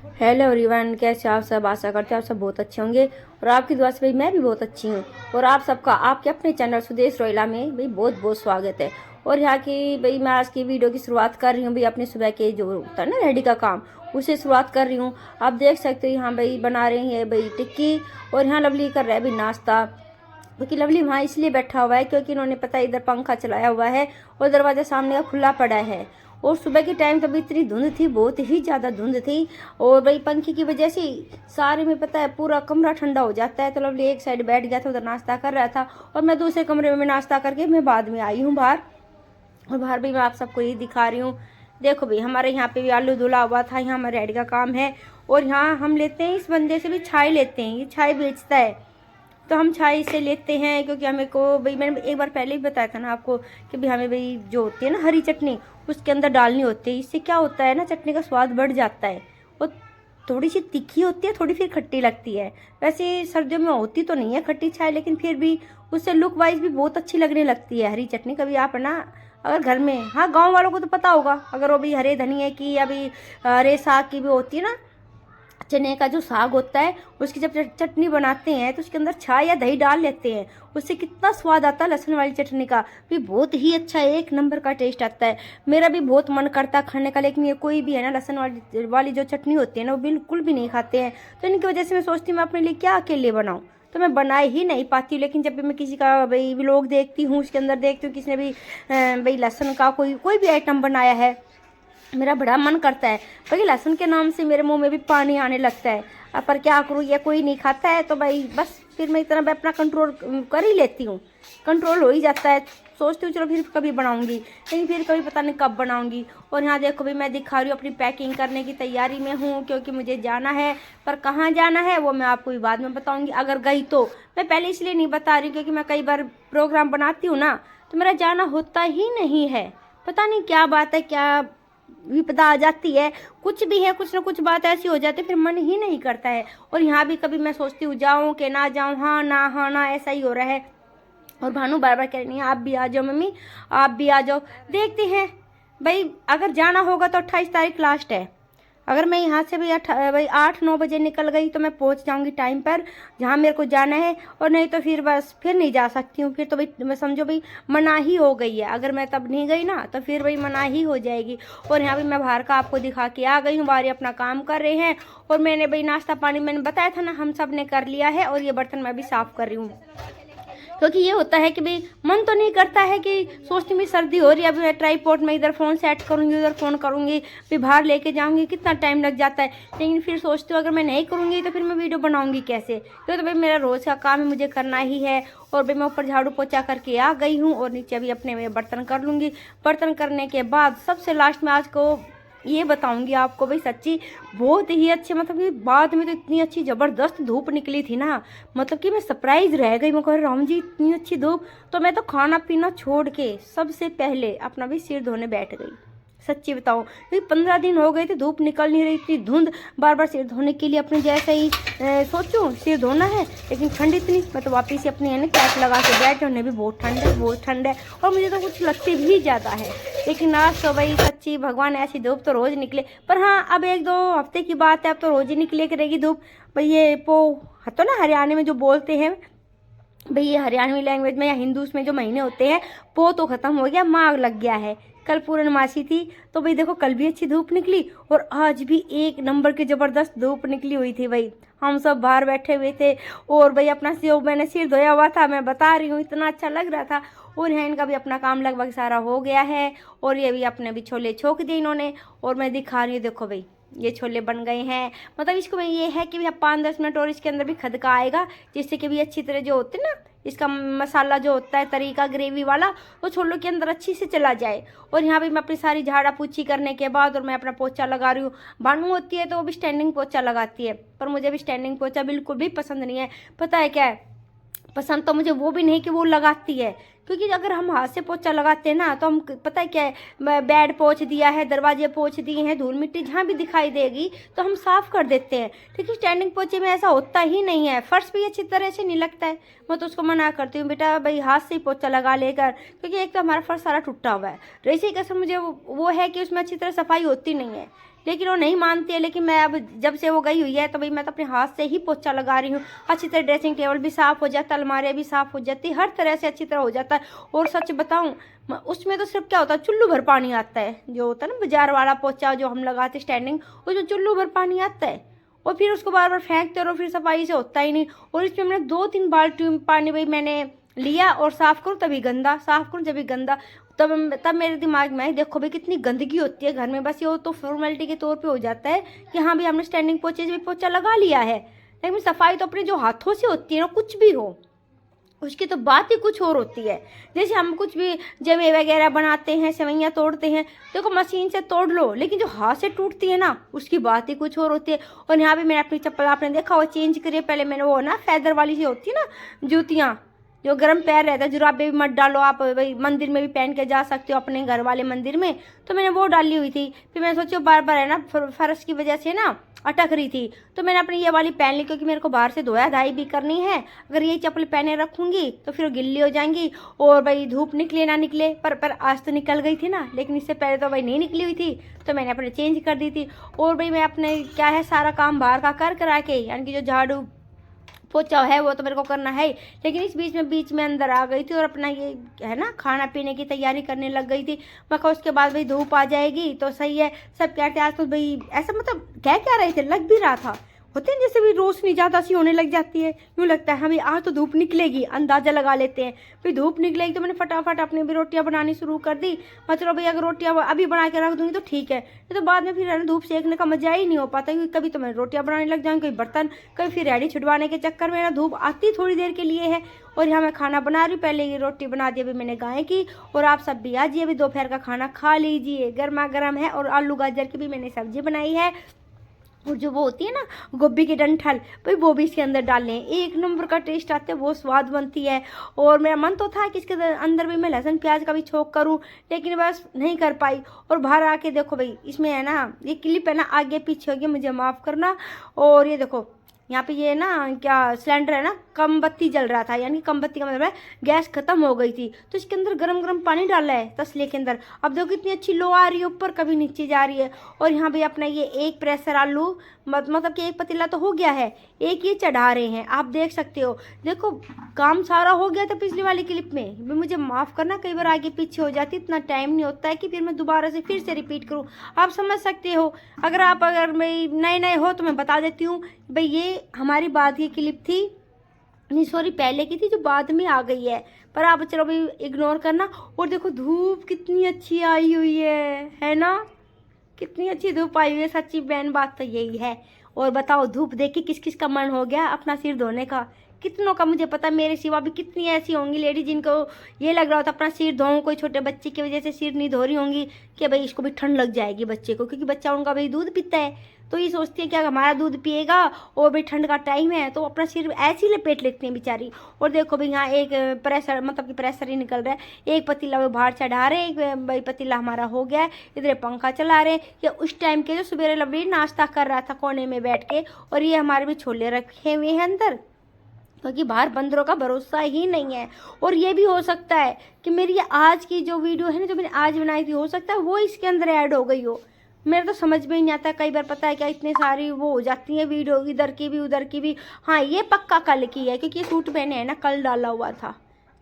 Hello everyone, कैसे आप सब। आशा करते हैं आप सब बहुत अच्छे होंगे और आपकी दुआ से भाई मैं भी बहुत अच्छी हूँ। और आप सबका आपके अपने चैनल सुदेश रोयला में भाई बहुत बहुत स्वागत है। और यहाँ की भाई मैं आज की वीडियो की शुरुआत कर रही हूँ भाई अपने सुबह के जो होता है ना रेडी का काम, उससे शुरुआत कर रही हूँ। आप देख सकते हो यहाँ भाई बना रही है भाई टिक्की और यहाँ लवली कर रहा है भाई नाश्ता। क्योंकि लवली वहाँ इसलिए बैठा हुआ है क्योंकि इन्होंने पता है इधर पंखा चलाया हुआ है और दरवाजा सामने का खुला पड़ा है। और सुबह के टाइम तो भी इतनी धुंध थी, बहुत ही ज़्यादा धुंध थी। और भाई पंखे की वजह से सारे में पता है पूरा कमरा ठंडा हो जाता है। तो लवली एक साइड बैठ गया था, उधर नाश्ता कर रहा था और मैं दूसरे कमरे में नाश्ता करके मैं बाद में आई हूँ बाहर। और बाहर भी मैं आप सबको यही दिखा रही हूँ। देखो भाई हमारे यहाँ पे भी आलू धुला हुआ था, यहाँ हमारे रेडी का काम है। और यहाँ हम लेते हैं इस बंदे से भी छाई लेते हैं, ये छाई बेचता है तो हम छाई से लेते हैं। क्योंकि हमें को भाई मैंने एक बार पहले ही बताया था ना आपको कि भाई हमें भाई जो होती है ना हरी चटनी उसके अंदर डालनी होती है। इससे क्या होता है ना चटनी का स्वाद बढ़ जाता है और थोड़ी सी तीखी होती है, थोड़ी फिर खट्टी लगती है। वैसे सर्दियों में होती तो नहीं है खट्टी छाई, लेकिन फिर भी उससे लुक वाइज भी बहुत अच्छी लगने लगती है हरी चटनी। कभी आप ना अगर घर में, हाँ गांव वालों को तो पता होगा, अगर वो भी हरे धनिया की या भी हरे साग की भी होती है ना, चने का जो साग होता है उसकी जब चटनी बनाते हैं तो उसके अंदर छाछ या दही डाल लेते हैं, उससे कितना स्वाद आता है लहसुन वाली चटनी का भी, बहुत ही अच्छा एक नंबर का टेस्ट आता है। मेरा भी बहुत मन करता है खाने का, लेकिन ये कोई भी है ना लहसुन वाली जो चटनी होती है ना वो बिल्कुल भी नहीं खाते हैं। तो इनकी वजह से मैं सोचती हूँ मैं अपने लिए क्या अकेले बनाऊँ, तो मैं बना ही नहीं पाती हूँ। लेकिन जब भी मैं किसी का भाई व्लॉग देखती हूँ उसके अंदर देखती हूँ किसी ने भी भाई लहसुन का कोई भी आइटम बनाया है, मेरा बड़ा मन करता है भाई लहसुन के नाम से मेरे मुंह में भी पानी आने लगता है। अब पर क्या करूँ, ये कोई नहीं खाता है तो भाई बस फिर मैं इतना अपना कंट्रोल कर ही लेती हूँ, कंट्रोल हो ही जाता है। सोचती हूँ चलो फिर कभी बनाऊंगी, लेकिन फिर कभी पता नहीं कब बनाऊंगी। और यहाँ देखो भाई मैं दिखा रही हूँ अपनी पैकिंग करने की तैयारी में हूँ, क्योंकि मुझे जाना है। पर कहाँ जाना है वो मैं आपको भी बाद में बताऊंगी, अगर गई तो। मैं पहले इसलिए नहीं बता रही क्योंकि मैं कई बार प्रोग्राम बनाती हूँ ना तो मेरा जाना होता ही नहीं है। पता नहीं क्या बात है, क्या विपदा आ जाती है, कुछ भी है, कुछ ना कुछ बात ऐसी हो जाती है फिर मन ही नहीं करता है। और यहाँ भी कभी मैं सोचती हूँ जाऊँ कि ना जाऊँ, हाँ ना ऐसा ही हो रहा है। और भानु बार बार कह रही है आप भी आ जाओ मम्मी, आप भी आ जाओ। देखते हैं भाई, अगर जाना होगा तो 28 तारीख लास्ट है। अगर मैं यहाँ से भाई 8-9 बजे निकल गई तो मैं पहुँच जाऊँगी टाइम पर जहाँ मेरे को जाना है। और नहीं तो फिर बस फिर नहीं जा सकती हूँ, फिर तो भाई मैं समझो भाई मनाही हो गई है। अगर मैं तब नहीं गई ना तो फिर भाई मनाही हो जाएगी। और यहाँ भी मैं बाहर का आपको दिखा के आ गई हूँ, बाहर अपना काम कर रहे हैं। और मैंने भाई नाश्ता पानी मैंने बताया था ना हम सब ने कर लिया है। और ये बर्तन मैं भी साफ़ कर रही हूँ, क्योंकि ये होता है कि भाई मन तो नहीं करता है कि सोचती मैं सर्दी हो रही है, अभी मैं ट्राईपॉड में इधर फ़ोन सेट करूँगी उधर फ़ोन करूँगी, फिर बाहर लेके जाऊँगी, कितना टाइम लग जाता है। लेकिन फिर सोचती हूँ अगर मैं नहीं करूँगी तो फिर मैं वीडियो बनाऊँगी कैसे, तो भाई मेरा रोज़ का काम है, मुझे करना ही है। और भाई मैं ऊपर झाड़ू पोछा करके आ गई हूँ और नीचे अभी अपने में बर्तन कर लूँगी। बर्तन करने के बाद सबसे लास्ट में आज को ये बताऊंगी आपको भाई सच्ची बहुत ही अच्छे, मतलब कि बाद में तो इतनी अच्छी ज़बरदस्त धूप निकली थी ना, मतलब कि मैं सरप्राइज रह गई। मैं कह राम जी इतनी अच्छी धूप, तो मैं तो खाना पीना छोड़ के सबसे पहले अपना भी सिर धोने बैठ गई। सच्ची बताऊं क्योंकि 15 दिन हो गए थे धूप निकल नहीं रही थी, धुंध, बार बार सिर धोने के लिए अपने जैसे ही सोचूं सिर धोना है, लेकिन ठंड इतनी, मैं तो वापिस से अपनी है ना कैप लगा के बैठे, उन्हें भी बहुत ठंड है बहुत ठंड है। और मुझे तो कुछ लगती भी ज़्यादा है। लेकिन आज तो भाई सच्ची भगवान ऐसी धूप तो रोज़ निकले, पर हाँ अब 1-2 हफ्ते की बात है, अब तो रोज़ ही निकले करेगी धूप। भाई ये तो ना हरियाणा में जो बोलते हैं भाई, ये हरियाणवी लैंग्वेज में या हिंदू में जो महीने होते हैं, पो तो ख़त्म हो गया, माघ लग गया है। कल पूर्णमासी थी तो भाई देखो कल भी अच्छी धूप निकली और आज भी एक नंबर की ज़बरदस्त धूप निकली हुई थी। भाई हम सब बाहर बैठे हुए थे और भाई अपना मैंने सिर धोया हुआ था, मैं बता रही हूँ इतना अच्छा लग रहा था। और यहाँ इनका भी अपना काम लगभग सारा हो गया है और ये भी अपने भी छोले छोक दिए इन्होंने। और मैं दिखा रही हूँ देखो भाई ये छोले बन गए हैं, मतलब इसको मैं ये है कि भैया 5-10 मिनट और इसके अंदर भी खदका आएगा, जिससे कि भी अच्छी तरह जो होते हैं ना इसका मसाला जो होता है तरीका ग्रेवी वाला वो छोलों के अंदर अच्छी से चला जाए। और यहाँ भी मैं अपनी सारी झाड़ा पूछी करने के बाद और मैं अपना पोछा लगा रही हूँ। भानु होती है तो वो भी स्टैंडिंग पोछा लगाती है, पर मुझे भी स्टैंडिंग पोछा बिल्कुल भी पसंद नहीं है। पता है क्या है, पसंद तो मुझे वो भी नहीं कि वो लगाती है, क्योंकि अगर हम हाथ से पोछा लगाते हैं ना तो हम पता है क्या है, बेड पोछ दिया है, दरवाजे पोछ दिए हैं, धूल मिट्टी जहाँ भी दिखाई देगी तो हम साफ़ कर देते हैं। लेकिन स्टैंडिंग पोछे में ऐसा होता ही नहीं है, फर्श भी अच्छी तरह से नहीं लगता है। मैं तो उसको मना करती हूँ बेटा भाई हाथ से ही पोछा लगा लेकर, क्योंकि एक तो हमारा फर्श सारा टूटा हुआ है, रही कसम मुझे वो है कि उसमें अच्छी तरह सफाई होती नहीं है। लेकिन वो नहीं मानती है। लेकिन मैं अब जब से वो गई हुई है तो भाई मैं तो अपने हाथ से ही पोछा लगा रही हूँ। अच्छी तरह ड्रेसिंग टेबल भी साफ़ हो जाता है, अलमारियाँ भी साफ़ हो जाती है, हर तरह से अच्छी तरह हो जाता है। और सच बताऊँ उसमें तो सिर्फ क्या होता है, चुल्लू भर पानी आता है। जो होता है ना बाजार वाला पोछा जो हम लगाते स्टैंडिंग, उसमें चुल्लू भर पानी आता है और फिर उसको बार बार फेंकते रहो, फिर सफाई से होता ही नहीं। और इसमें मैंने 2-3 बाल्टी में पानी भाई मैंने लिया और साफ़ करूँ तभी गंदा, साफ़ करूँ तभी गंदा। तब मेरे दिमाग में देखो भाई कितनी गंदगी होती है घर में, बस ये तो फॉर्मेलिटी के तौर पे हो जाता है कि हाँ भाई हमने स्टैंडिंग पोछे से भी पोछा लगा लिया है। लेकिन सफाई तो अपने जो हाथों से होती है ना, कुछ भी हो उसकी तो बात ही कुछ और होती है। जैसे हम कुछ भी जमे वगैरह बनाते हैं, सेवैयाँ तोड़ते हैं, देखो मशीन से तोड़ लो, लेकिन जो हाथ से टूटती है ना उसकी बात ही कुछ और होती है। और यहाँ भी मैंने अपनी चप्पल आपने देखा वो चेंज करी है। पहले मैंने वो ना फैदर वाली सी होती है ना जूतियाँ, जो गर्म पैर रहता है, जुराबे भी मत डालो आप, भाई मंदिर में भी पहन के जा सकते हो अपने घर वाले मंदिर में, तो मैंने वो डाली हुई थी। फिर मैंने सोचा बार बार है ना फर्श की वजह से ना अटक रही थी, तो मैंने अपनी ये वाली पहन ली, क्योंकि मेरे को बाहर से धोया धाई भी करनी है। अगर ये चप्पल पहने रखूंगी तो फिर वो गिल्ली हो जाएंगी और भाई धूप निकले ना निकले, पर आज तो निकल गई थी ना, लेकिन इससे पहले तो भाई नहीं निकली हुई थी, तो मैंने अपने चेंज कर दी थी। और भाई मैं अपने क्या है सारा काम बाहर का कर करा के, यानी कि जो झाड़ू पोछा है वो तो मेरे को करना है, लेकिन इस बीच में अंदर आ गई थी और अपना ये है ना खाना पीने की तैयारी करने लग गई थी। मैं कहा उसके बाद भाई धूप आ जाएगी तो सही है। सब कहते आज तो भाई ऐसा, मतलब कह क्या रहे थे, लग भी रहा था, होते हैं जैसे भी रोशनी ज़्यादा सी होने लग जाती है, यूँ लगता है हमें आज तो धूप निकलेगी, अंदाज़ा लगा लेते हैं। फिर धूप निकलेगी तो मैंने फटाफट अपनी भी रोटियां बनानी शुरू कर दी। मतलब भाई अगर रोटियां अभी बना के रख दूंगी तो ठीक है, नहीं तो बाद में फिर है ना धूप सेकने का मजा ही नहीं हो पाता, क्योंकि कभी तो मैं रोटियां बनाने लग जाऊँगी, कभी बर्तन, कभी फिर रेडी छुड़वाने के चक्कर में ना धूप आती थोड़ी देर के लिए है। और यहाँ मैं खाना बना रही हूँ, पहले ये रोटी बना दी अभी मैंने गाय की, और आप सब भी आजिए अभी दोपहर का खाना खा लीजिए, गर्मा गर्म है। और आलू गाजर की भी मैंने सब्जी बनाई है, और जो वो होती है ना गोभी की डंठल, भाई वो भी इसके अंदर डाल लें, एक नंबर का टेस्ट आता है, बहुत स्वाद बनती है। और मेरा मन तो था कि इसके अंदर भी मैं लहसुन प्याज का भी छोंक करूं, लेकिन बस नहीं कर पाई। और बाहर आके देखो भाई इसमें है ना ये क्लिप है ना आगे पीछे हो गया, मुझे माफ़ करना। और ये देखो यहाँ पे ये ना क्या सिलेंडर है ना कम बत्ती जल रहा था, यानी कम बत्ती का मतलब है गैस खत्म हो गई थी, तो इसके अंदर गरम गरम पानी डाला है तसले के अंदर। अब देखो कितनी अच्छी लो आ रही है ऊपर, कभी नीचे जा रही है। और यहाँ भी अपना ये एक प्रेशर आलू मतलब कि एक पतीला तो हो गया है, एक ये चढ़ा रहे हैं, आप देख सकते हो। देखो काम सारा हो गया था पिछली वाली क्लिप में भी, मुझे माफ़ करना कई बार आगे पीछे हो जाती, इतना टाइम नहीं होता है कि फिर मैं दोबारा से फिर से रिपीट करूँ, आप समझ सकते हो। अगर मैं नए हो तो मैं बता देती हूँ भाई, ये हमारी बाद की क्लिप थी, नहीं सॉरी पहले की थी जो बाद में आ गई है, पर आप चलो भाई इग्नोर करना। और देखो धूप कितनी अच्छी आई हुई है ना, कितनी अच्छी धूप आई हुई है, सच्ची बहन बात तो यही है। और बताओ धूप देख के किस किस का मन हो गया अपना सिर धोने का, कितनों का मुझे पता, मेरे सिवा भी कितनी ऐसी होंगी लेडी जिनको ये लग रहा होता अपना सिर धोऊं, कोई छोटे बच्चे की वजह से सिर नहीं धो रही होंगी कि भाई इसको भी ठंड लग जाएगी बच्चे को, क्योंकि बच्चा उनका भाई दूध पीता है, तो ये सोचती है कि अगर हमारा दूध पिएगा और भाई ठंड का टाइम है तो अपना सिर ऐसे ही लपेट लेती हैं बेचारी। और देखो भाई यहाँ एक प्रेशर मतलब कि प्रेशर ही निकल रहा है, एक पतीला वो बाहर चढ़ा रहे, एक भाई पतीला हमारा हो गया है, इधर पंखा चला रहे हैं। ये उस टाइम के जो सवेरे लवली नाश्ता कर रहा था कोने में बैठ के, और ये हमारे भी छोले रखे हुए हैं अंदर, क्योंकि बाहर बंदरों का भरोसा ही नहीं है। और ये भी हो सकता है कि मेरी आज की जो वीडियो है ना जो मैंने आज बनाई थी, हो सकता है वो इसके अंदर ऐड हो गई हो, मेरे तो समझ में ही नहीं आता। कई बार पता है क्या इतनी सारी वो हो जाती है वीडियो, इधर की भी उधर की भी। हाँ ये पक्का कल की है, क्योंकि ये सूट मैंने है ना कल डाला हुआ था,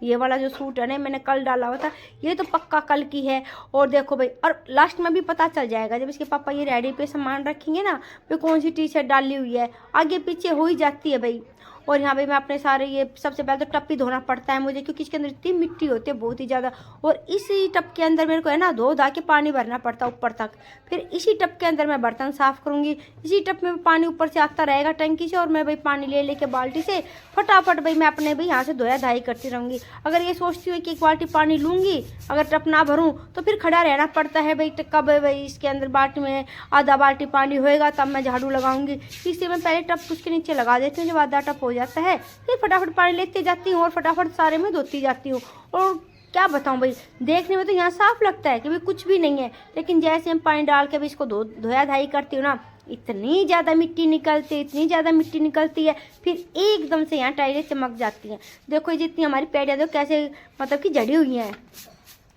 ये वाला जो सूट है ना मैंने कल डाला हुआ था, ये तो पक्का कल की है। और देखो भाई, और लास्ट में भी पता चल जाएगा जब इसके पापा ये रेडी पे सामान रखेंगे ना, फिर कौन सी टी शर्ट डाली हुई है, आगे पीछे हो ही जाती है भाई। और यहाँ पे मैं अपने सारे ये सबसे पहले तो टप्पी धोना पड़ता है मुझे, क्योंकि इसके अंदर इतनी मिट्टी होती है बहुत ही ज़्यादा, और इसी टप के अंदर मेरे को है ना धो धा के पानी भरना पड़ता है ऊपर तक। फिर इसी टप के अंदर मैं बर्तन साफ़ करूँगी, इसी टप में पानी ऊपर से आता रहेगा टंकी से, और मैं भाई पानी ले लेके बाल्टी से फटाफट भाई मैं अपने भाई यहाँ से धोया धाई करती रहूँगी। अगर ये सोचती हूँ कि एक बाल्टी पानी लूँगी, अगर टप ना भरूँ तो फिर खड़ा रहना पड़ता है भाई, कब भाई इसके अंदर बाल्टी में आधा बाल्टी पानी होएगा तब मैं झाड़ू लगाऊंगी, इसलिए मैं पहले टप उसके नीचे लगा देती हूँ। जब आधा टप हो जाता है फिर फटाफट पानी लेते जाती हूँ और फटाफट सारे में धोती जाती हूँ। और क्या बताऊँ भाई, देखने में तो यहाँ साफ लगता है कि भाई कुछ भी नहीं है, लेकिन जैसे हम पानी डाल के भी इसको धोया धाई करती हूँ ना, इतनी ज़्यादा मिट्टी निकलती है, इतनी ज़्यादा मिट्टी निकलती है, फिर एकदम से यहाँ टाइलें चमक जाती हैं। देखो जितनी हमारी पैड़ियाँ देखो कैसे मतलब कि जड़ी हुई हैं,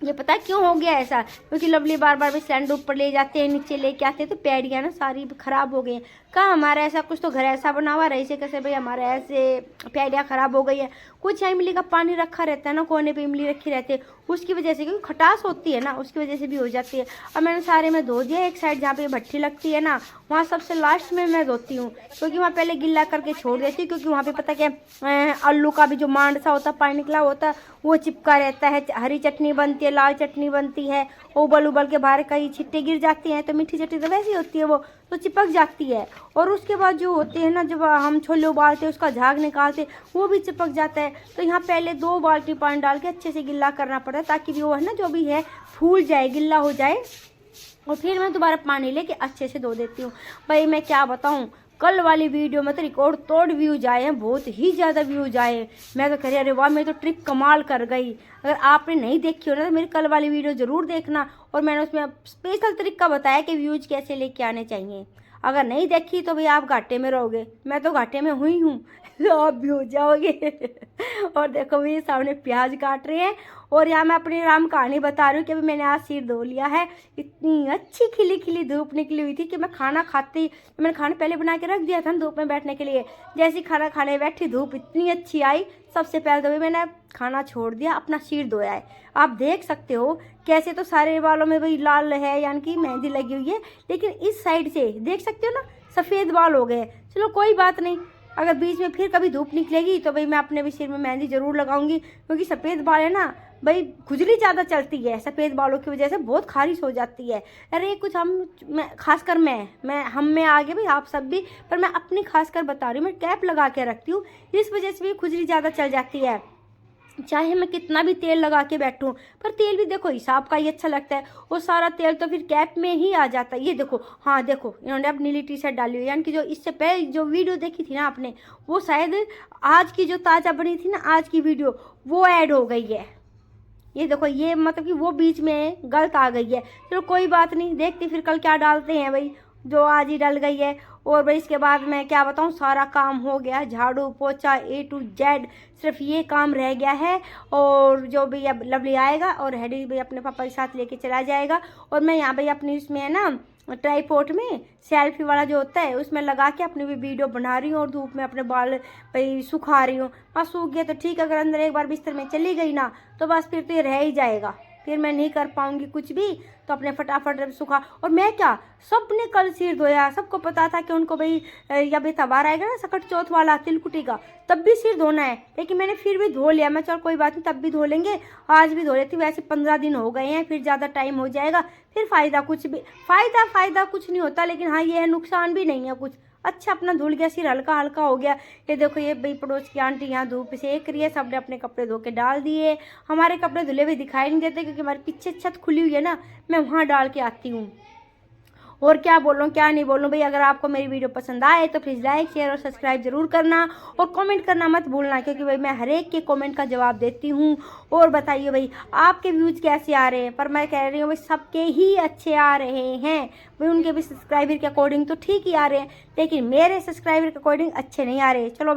ये पता है क्यों हो गया ऐसा, क्योंकि लवली बार बार भी सिलेंडर ऊपर ले जाते हैं, नीचे लेके आते हैं, तो पैड़ियाँ ना सारी खराब हो गई हैं। कहाँ हमारा ऐसा कुछ तो घर ऐसा बना हुआ रही से कैसे भाई हमारे ऐसे पैड़ियाँ खराब हो गई है। कुछ यहाँ इमली का पानी रखा रहता है ना, कोने पे इमली रखी रहती है, उसकी वजह से, क्योंकि खटास होती है ना, उसकी वजह से भी हो जाती है। अब मैंने सारे में धो दिया, एक साइड जहाँ पे भट्टी लगती है ना, वहाँ सबसे लास्ट में मैं धोती हूँ, क्योंकि वहाँ पहले गिल्ला करके छोड़ देती हूँ, क्योंकि वहाँ पे पता क्या आलू का भी जो मांड सा होता है, पानी निकला होता है, वो चिपका रहता है। हरी चटनी बनती है, लाल चटनी बनती है, उबल उबल के बाहर कहीं छिट्टे गिर जाती हैं, तो मीठी चटनी तो वैसी होती है, वो तो चिपक जाती है। और उसके बाद जो होते हैं ना, जब हम छोले उबालते हैं उसका झाग निकालते, वो भी चिपक जाता है। तो यहाँ पहले 2 बाल्टी पानी डाल के अच्छे से गिल्ला करना पड़ता है, ताकि वो है ना जो भी है फूल जाए, गिल्ला हो जाए, और फिर मैं दोबारा पानी लेके अच्छे से धो देती हूँ। भाई मैं क्या बताऊँ, कल वाली वीडियो में तो रिकॉर्ड तोड़ व्यूज आए हैं, बहुत ही ज़्यादा व्यूज आए। मैं तो कह रही अरे वाह, मैं तो ट्रिक कमाल कर गई। अगर आपने नहीं देखी हो ना, तो मेरी कल वाली वीडियो ज़रूर देखना, और मैंने उसमें स्पेशल तरीका बताया कि व्यूज कैसे लेके आने चाहिए। अगर नहीं देखी तो भाई आप घाटे में रहोगे, मैं तो घाटे में हुई हूँ तो आप भी हो जाओगे। और देखो मेरे सामने प्याज काट रहे हैं, और यहाँ मैं अपनी राम कहानी बता रही हूँ कि अभी मैंने आज सिर धो लिया है। इतनी अच्छी खिली खिली धूप निकली हुई थी कि मैं खाना खाते ही, मैंने खाना पहले बना के रख दिया था धूप में बैठने के लिए, जैसे ही खाना खाने बैठी धूप इतनी अच्छी आई, सबसे पहले तो मैंने खाना छोड़ दिया, अपना सिर धोया है। आप देख सकते हो कैसे, तो सारे बालों में भाई लाल है, यानी कि मेहंदी लगी हुई है, लेकिन इस साइड से देख सकते हो ना सफ़ेद बाल हो गए। चलो कोई बात नहीं, अगर बीच में फिर कभी धूप निकलेगी तो भाई मैं अपने भी सिर में मेहंदी ज़रूर लगाऊंगी, क्योंकि सफ़ेद बाल है ना भाई, खुजली ज़्यादा चलती है सफ़ेद बालों की वजह से, बहुत खारिश हो जाती है। अरे कुछ मैं खासकर हम में आगे भाई आप सब भी, पर मैं अपनी खासकर बता रही हूँ, मैं कैप लगा के रखती हूँ, इस वजह से भी खुजली ज़्यादा चल जाती है। चाहे मैं कितना भी तेल लगा के बैठूं, पर तेल भी देखो हिसाब का ही अच्छा लगता है, वो सारा तेल तो फिर कैप में ही आ जाता है। ये देखो, हाँ देखो इन्होंने अब नीली टी शर्ट डाली हुई, यानी कि जो इससे पहले जो वीडियो देखी थी ना आपने, वो शायद आज की जो ताज़ा बनी थी ना आज की वीडियो, वो ऐड हो गई है। ये देखो, ये मतलब कि वो बीच में गलत आ गई है। चलो कोई बात नहीं, देखते फिर कल क्या डालते हैं भाई, जो आज ही डल गई है। और भाई इसके बाद मैं क्या बताऊँ, सारा काम हो गया, झाड़ू पोछा A to Z, सिर्फ ये काम रह गया है। और जो भी अब लवली आएगा और हेडी भी अपने पापा के साथ लेके चला जाएगा, और मैं यहाँ भाई अपनी इसमें है ना ट्राईपोर्ट में सेल्फी वाला जो होता है उसमें लगा के अपनी भी वीडियो बना रही हूँ, और धूप में अपने बाल भाई सुखा रही हूँ। बस सूख गया तो ठीक, अगर अंदर एक बार बिस्तर में चली गई ना तो बस फिर तो ये रह ही जाएगा, फिर मैं नहीं कर पाऊंगी कुछ भी, तो अपने फटाफट सुखा। और मैं क्या, सबने कल सिर धोया, सबको पता था कि उनको भाई या भी त्योहार आएगा ना सकट चौथ वाला तिलकुटी का, तब भी सिर धोना है, लेकिन मैंने फिर भी धो लिया। मैं चल कोई बात नहीं, तब भी धो लेंगे, आज भी धो लेती, वैसे 15 दिन हो गए हैं, फिर ज़्यादा टाइम हो जाएगा, फिर फ़ायदा कुछ नहीं होता। लेकिन हाँ ये है, नुकसान भी नहीं है कुछ, अच्छा अपना धुल गया, सिर हल्का हल्का हो गया। ये देखो ये भाई पड़ोस की आंटी यहाँ धूप सेक रही है, सबने अपने कपड़े धो के डाल दिए। हमारे कपड़े धुले हुए दिखाई नहीं देते, क्योंकि हमारे पीछे छत खुली हुई है ना, मैं वहाँ डाल के आती हूँ। और क्या बोलूँ क्या नहीं बोलूँ भाई, अगर आपको मेरी वीडियो पसंद आए तो प्लीज़ लाइक शेयर और सब्सक्राइब जरूर करना, और कमेंट करना मत भूलना, क्योंकि भाई मैं हर एक के कमेंट का जवाब देती हूँ। और बताइए भाई आपके व्यूज़ कैसे आ रहे हैं, पर मैं कह रही हूँ भाई सबके ही अच्छे आ रहे हैं भाई, उनके भी सब्सक्राइबर के अकॉर्डिंग तो ठीक ही आ रहे हैं, लेकिन मेरे सब्सक्राइबर के अकॉर्डिंग अच्छे नहीं आ रहे। चलो